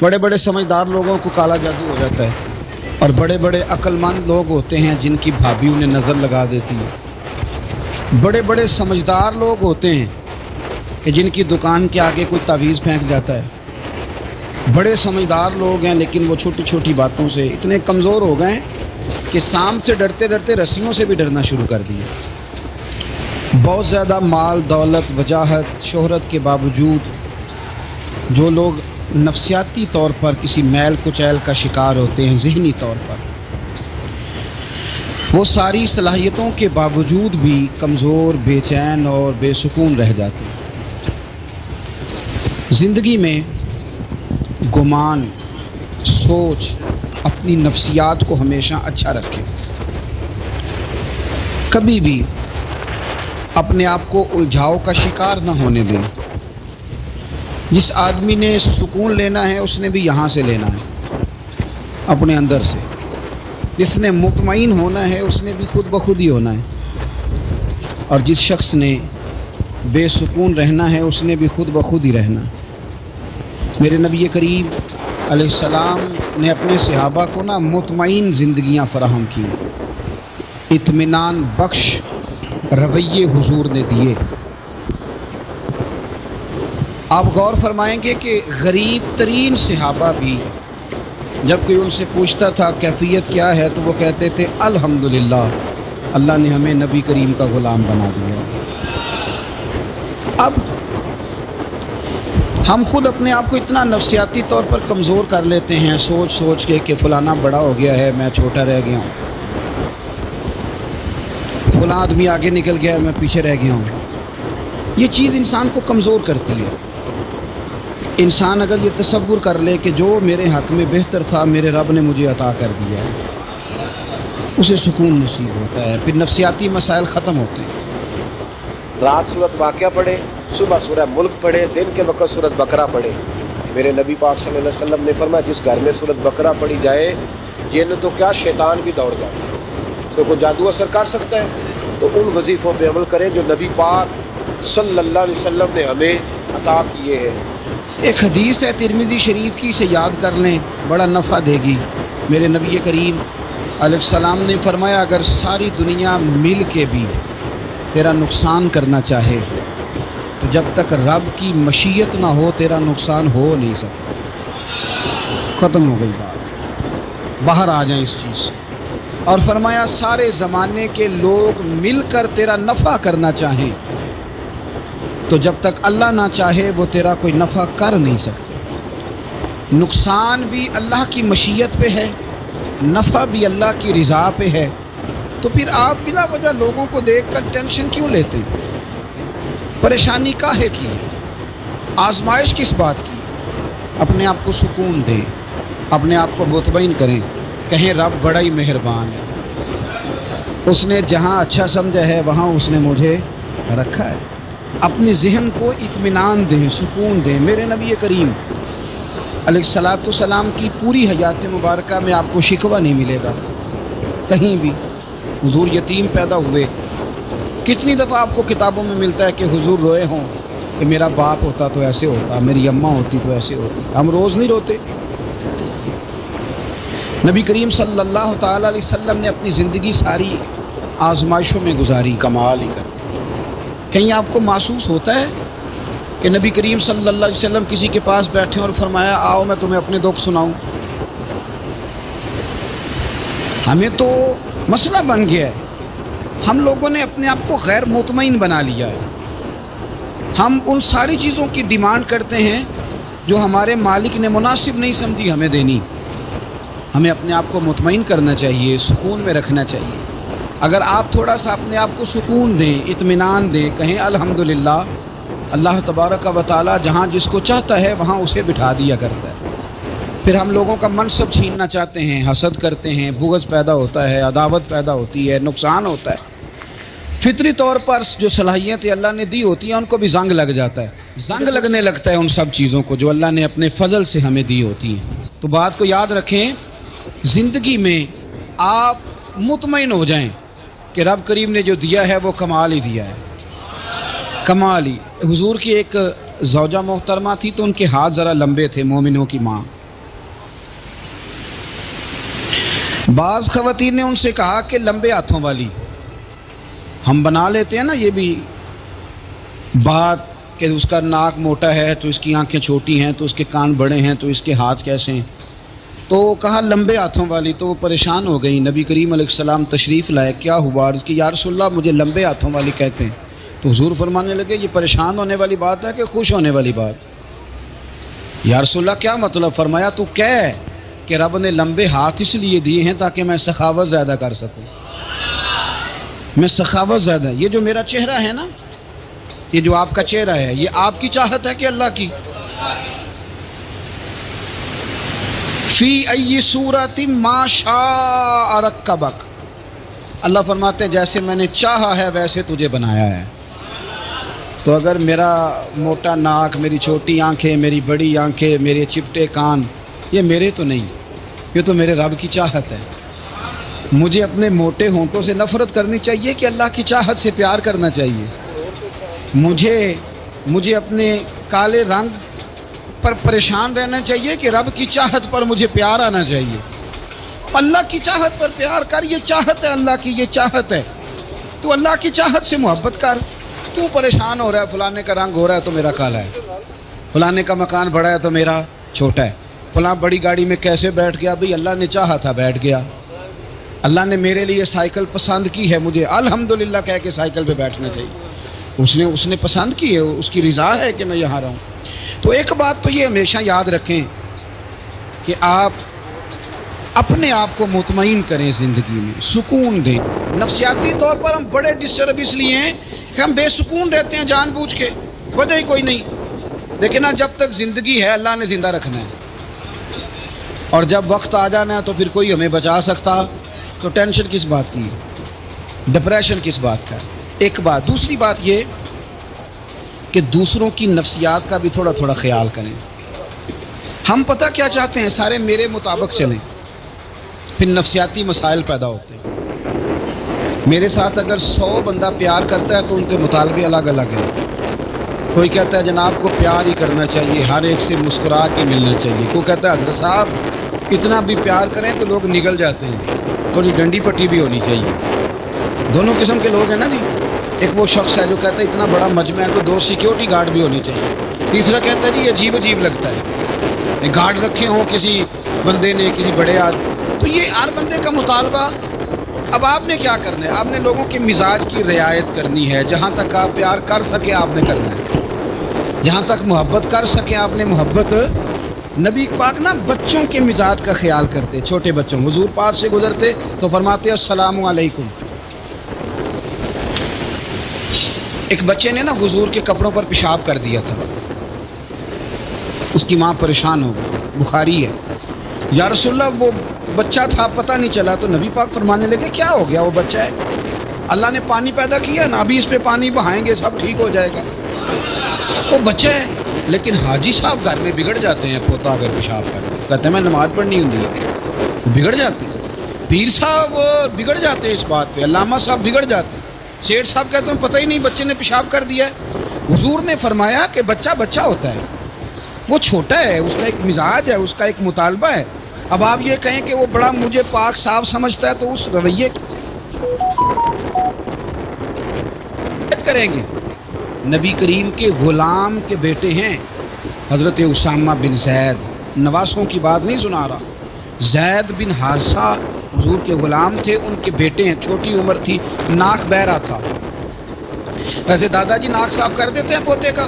بڑے بڑے سمجھدار لوگوں کو کالا جادو ہو جاتا ہے، اور بڑے بڑے عقل مند لوگ ہوتے ہیں جن کی بھابھی انہیں نظر لگا دیتی ہے۔ بڑے بڑے سمجھدار لوگ ہوتے ہیں کہ جن کی دکان کے آگے کوئی تعویذ پھینک جاتا ہے۔ بڑے سمجھدار لوگ ہیں لیکن وہ چھوٹی چھوٹی باتوں سے اتنے کمزور ہو گئے کہ سانپ سے ڈرتے ڈرتے رسیوں سے بھی ڈرنا شروع کر دیا۔ بہت زیادہ مال دولت وجاہت شہرت کے باوجود جو لوگ نفسیاتی طور پر کسی میل کچیل کا شکار ہوتے ہیں، ذہنی طور پر، وہ ساری صلاحیتوں کے باوجود بھی کمزور، بے چین اور بے سکون رہ جاتے ہیں۔ زندگی میں گمان، سوچ، اپنی نفسیات کو ہمیشہ اچھا رکھیں۔ کبھی بھی اپنے آپ کو الجھاؤ کا شکار نہ ہونے دیں۔ جس آدمی نے سکون لینا ہے اس نے بھی یہاں سے لینا ہے، اپنے اندر سے۔ جس نے مطمئن ہونا ہے اس نے بھی خود بخود ہی ہونا ہے، اور جس شخص نے بے سکون رہنا ہے اس نے بھی خود بخود ہی رہنا ہے۔ میرے نبی کریم علیہ السلام نے اپنے صحابہ کو مطمئن زندگیاں فراہم کی، اطمینان بخش رویے حضور نے دیے۔ آپ غور فرمائیں گے کہ غریب ترین صحابہ بھی جب کوئی ان سے پوچھتا تھا کیفیت کیا ہے تو وہ کہتے تھے الحمدللہ، اللہ نے ہمیں نبی کریم کا غلام بنا دیا۔ اب ہم خود اپنے آپ کو اتنا نفسیاتی طور پر کمزور کر لیتے ہیں، سوچ سوچ کے کہ فلانا بڑا ہو گیا ہے میں چھوٹا رہ گیا ہوں، فلاں آدمی آگے نکل گیا ہے میں پیچھے رہ گیا ہوں۔ یہ چیز انسان کو کمزور کرتی ہے۔ انسان اگر یہ تصور کر لے کہ جو میرے حق میں بہتر تھا میرے رب نے مجھے عطا کر دیا ہے، اسے سکون نصیب ہوتا ہے، پھر نفسیاتی مسائل ختم ہوتے ہیں۔ رات سورت واقعہ پڑھے، صبح سورہ ملک پڑھے، دن کے وقت سورت بقرہ پڑھے۔ میرے نبی پاک صلی اللہ علیہ وسلم نے فرمایا جس گھر میں سورت بقرہ پڑھی جائے جن تو کیا شیطان بھی دوڑ جائے۔ تو کوئی جادو اثر کر سکتا ہے؟ تو ان وظیفوں پہ عمل کریں جو نبی پاک صلی اللہ علیہ وسلم نے ہمیں عطا کیے ہیں۔ ایک حدیث ہے ترمذی شریف کی، اسے یاد کر لیں، بڑا نفع دے گی۔ میرے نبی کریم علیہ السلام نے فرمایا اگر ساری دنیا مل کے بھی تیرا نقصان کرنا چاہے تو جب تک رب کی مشیت نہ ہو تیرا نقصان ہو نہیں سکتا۔ ختم ہو گئی بات، باہر آ جائیں اس چیز سے۔ اور فرمایا سارے زمانے کے لوگ مل کر تیرا نفع کرنا چاہیں تو جب تک اللہ نہ چاہے وہ تیرا کوئی نفع کر نہیں سکتے۔ نقصان بھی اللہ کی مشیت پہ ہے، نفع بھی اللہ کی رضا پہ ہے، تو پھر آپ بلا وجہ لوگوں کو دیکھ کر ٹینشن کیوں لیتے ہیں؟ پریشانی کاہے کی؟ آزمائش کس بات کی؟ اپنے آپ کو سکون دیں، اپنے آپ کو مطمئن کریں، کہیں رب بڑا ہی مہربان ہے، اس نے جہاں اچھا سمجھا ہے وہاں اس نے مجھے رکھا ہے۔ اپنے ذہن کو اطمینان دیں، سکون دیں۔ میرے نبی کریم علیہ الصلاۃ والسلام کی پوری حیات مبارکہ میں آپ کو شکوہ نہیں ملے گا کہیں بھی۔ حضور یتیم پیدا ہوئے، کتنی دفعہ آپ کو کتابوں میں ملتا ہے کہ حضور روئے ہوں کہ میرا باپ ہوتا تو ایسے ہوتا، میری اماں ہوتی تو ایسے ہوتی۔ ہم روز نہیں روتے؟ نبی کریم صلی اللہ تعالی علیہ وسلم نے اپنی زندگی ساری آزمائشوں میں گزاری، کمال ہی کر۔ کہیں آپ کو محسوس ہوتا ہے کہ نبی کریم صلی اللہ علیہ وسلم کسی کے پاس بیٹھے اور فرمایا آؤ میں تمہیں اپنے دکھ سناؤں؟ ہمیں تو مسئلہ بن گیا ہے، ہم لوگوں نے اپنے آپ کو غیر مطمئن بنا لیا ہے۔ ہم ان ساری چیزوں کی ڈیمانڈ کرتے ہیں جو ہمارے مالک نے مناسب نہیں سمجھی ہمیں دینی۔ ہمیں اپنے آپ کو مطمئن کرنا چاہیے، سکون میں رکھنا چاہیے۔ اگر آپ تھوڑا سا اپنے آپ کو سکون دیں، اطمینان دیں، کہیں الحمدللہ، اللہ تبارک و تعالی جہاں جس کو چاہتا ہے وہاں اسے بٹھا دیا کرتا ہے۔ پھر ہم لوگوں کا منصب چھیننا چاہتے ہیں، حسد کرتے ہیں، بغض پیدا ہوتا ہے، عداوت پیدا ہوتی ہے، نقصان ہوتا ہے۔ فطری طور پر جو صلاحیتیں اللہ نے دی ہوتی ہیں ان کو بھی زنگ لگ جاتا ہے، زنگ لگنے لگتا ہے ان سب چیزوں کو جو اللہ نے اپنے فضل سے ہمیں دی ہوتی ہیں۔ تو بات کو یاد رکھیں، زندگی میں آپ مطمئن ہو جائیں کہ رب کریم نے جو دیا ہے وہ کمال ہی دیا ہے، کمال ہی۔ حضور کی ایک زوجہ محترمہ تھی تو ان کے ہاتھ ذرا لمبے تھے، مومنوں کی ماں، بعض خواتین نے ان سے کہا کہ لمبے ہاتھوں والی، ہم بنا لیتے ہیں نا یہ بھی بات کہ اس کا ناک موٹا ہے تو اس کی آنکھیں چھوٹی ہیں تو اس کے کان بڑے ہیں تو اس کے ہاتھ کیسے ہیں، تو کہا لمبے ہاتھوں والی، تو وہ پریشان ہو گئی۔ نبی کریم علیہ السلام تشریف لائے، کیا ہوا؟ اس کی یا رسول اللہ مجھے لمبے ہاتھوں والی کہتے ہیں۔ تو حضور فرمانے لگے یہ پریشان ہونے والی بات ہے کہ خوش ہونے والی بات؟ یا رسول اللہ کیا مطلب؟ فرمایا تو کہہ کہ رب نے لمبے ہاتھ اس لیے دیے ہیں تاکہ میں سخاوت زیادہ کر سکوں، میں سخاوت زیادہ، یہ جو میرا چہرہ ہے نا، یہ جو آپ کا چہرہ ہے، یہ آپ کی چاہت ہے کہ اللہ کی؟ فی ای صورت ما شاء رکبک، اللہ فرماتے ہیں جیسے میں نے چاہا ہے ویسے تجھے بنایا ہے۔ تو اگر میرا موٹا ناک، میری چھوٹی آنکھیں، میری بڑی آنکھیں، میرے چپٹے کان، یہ میرے تو نہیں، یہ تو میرے رب کی چاہت ہے۔ مجھے اپنے موٹے ہونٹوں سے نفرت کرنی چاہیے کہ اللہ کی چاہت سے پیار کرنا چاہیے؟ مجھے اپنے کالے رنگ پر پریشان رہنا چاہیے کہ رب کی چاہت پر مجھے پیار آنا چاہیے؟ اللہ کی چاہت پر پیار کر، یہ چاہت ہے اللہ کی، یہ چاہت ہے، تو اللہ کی چاہت سے محبت کر۔ تو پریشان ہو رہا ہے فلانے کا رنگ ہو رہا ہے تو میرا کالا ہے، فلانے کا مکان بڑا ہے تو میرا چھوٹا ہے، فلاں بڑی گاڑی میں کیسے بیٹھ گیا؟ بھئی اللہ نے چاہا تھا بیٹھ گیا، اللہ نے میرے لیے سائیکل پسند کی ہے، مجھے الحمدللہ کہہ کے سائیکل پہ بیٹھنا چاہیے، اس نے پسند کی ہے، اس کی رضا ہے کہ میں یہاں رہوں۔ تو ایک بات تو یہ ہمیشہ یاد رکھیں کہ آپ اپنے آپ کو مطمئن کریں، زندگی میں سکون دیں۔ نفسیاتی طور پر ہم بڑے ڈسٹرب اس لیے ہیں کہ ہم بے سکون رہتے ہیں جان بوجھ کے، وجہ ہی کوئی نہیں، لیکن جب تک زندگی ہے اللہ نے زندہ رکھنا ہے، اور جب وقت آ جانا ہے تو پھر کوئی ہمیں بچا سکتا، تو ٹینشن کس بات کی، ڈپریشن کس بات کا؟ ایک بات۔ دوسری بات یہ کہ دوسروں کی نفسیات کا بھی تھوڑا تھوڑا خیال کریں۔ ہم پتہ کیا چاہتے ہیں؟ سارے میرے مطابق چلیں، پھر نفسیاتی مسائل پیدا ہوتے ہیں۔ میرے ساتھ اگر 100 بندہ پیار کرتا ہے تو ان کے مطالبے الگ الگ ہیں۔ کوئی کہتا ہے جناب کو پیار ہی کرنا چاہیے، ہر ایک سے مسکرا کے ملنا چاہیے، کوئی کہتا ہے حضرت صاحب اتنا بھی پیار کریں تو لوگ نگل جاتے ہیں، تھوڑی ڈنڈی پٹی بھی ہونی چاہیے۔ دونوں قسم کے لوگ ہیں نا جی۔ ایک وہ شخص ہے جو کہتا ہے اتنا بڑا مجمع ہے تو 2 سیکیورٹی گارڈ بھی ہونی چاہیے۔ تیسرا کہتا ہے جی عجیب عجیب لگتا ہے، گارڈ رکھے ہوں کسی بندے نے، کسی بڑے آدمی۔ تو یہ ہر بندے کا مطالبہ۔ اب آپ نے کیا کرنا ہے؟ آپ نے لوگوں کے مزاج کی رعایت کرنی ہے، جہاں تک آپ پیار کر سکے آپ نے کرنا ہے، جہاں تک محبت کر سکے آپ نے محبت۔ نبی پاک نا بچوں کے مزاج کا خیال کرتے، چھوٹے بچوں، حضور پاس سے گزرتے تو فرماتے السلام علیکم۔ ایک بچے نے نا حضور کے کپڑوں پر پیشاب کر دیا تھا، اس کی ماں پریشان ہو گئی، بخاری ہے۔ یا رسول اللہ وہ بچہ تھا پتہ نہیں چلا، تو نبی پاک فرمانے لگے کیا ہو گیا؟ وہ بچہ ہے، اللہ نے پانی پیدا کیا نا، ابھی اس پہ پانی بہائیں گے سب ٹھیک ہو جائے گا۔ وہ بچہ ہے، لیکن حاجی صاحب گھر میں بگڑ جاتے ہیں، پوتا اگر پیشاب کرتے کہتے ہیں میں نماز پڑھنی ہوں، بگڑ جاتے ہیں۔ پیر صاحب بگڑ جاتے ہیں اس بات پہ، علامہ صاحب بگڑ جاتے ہیں، سیٹھ صاحب کہتے ہیں پتہ ہی نہیں بچے نے پیشاب کر دیا ہے۔ حضور نے فرمایا کہ بچہ بچہ ہوتا ہے، وہ چھوٹا ہے، اس کا ایک مزاج ہے، اس کا ایک مطالبہ ہے۔ اب آپ یہ کہیں کہ وہ بڑا مجھے پاک صاف سمجھتا ہے تو اس رویے کریں گے۔ نبی کریم کے غلام کے بیٹے ہیں حضرت اسامہ بن زید، نواسوں کی بات نہیں سنا رہا، زید بن حارثہ حضور کے غلام تھے، ان کے بیٹے ہیں، چھوٹی عمر تھی، ناک بہ رہا تھا۔ ویسے دادا جی ناک صاف کر دیتے ہیں پوتے کا؟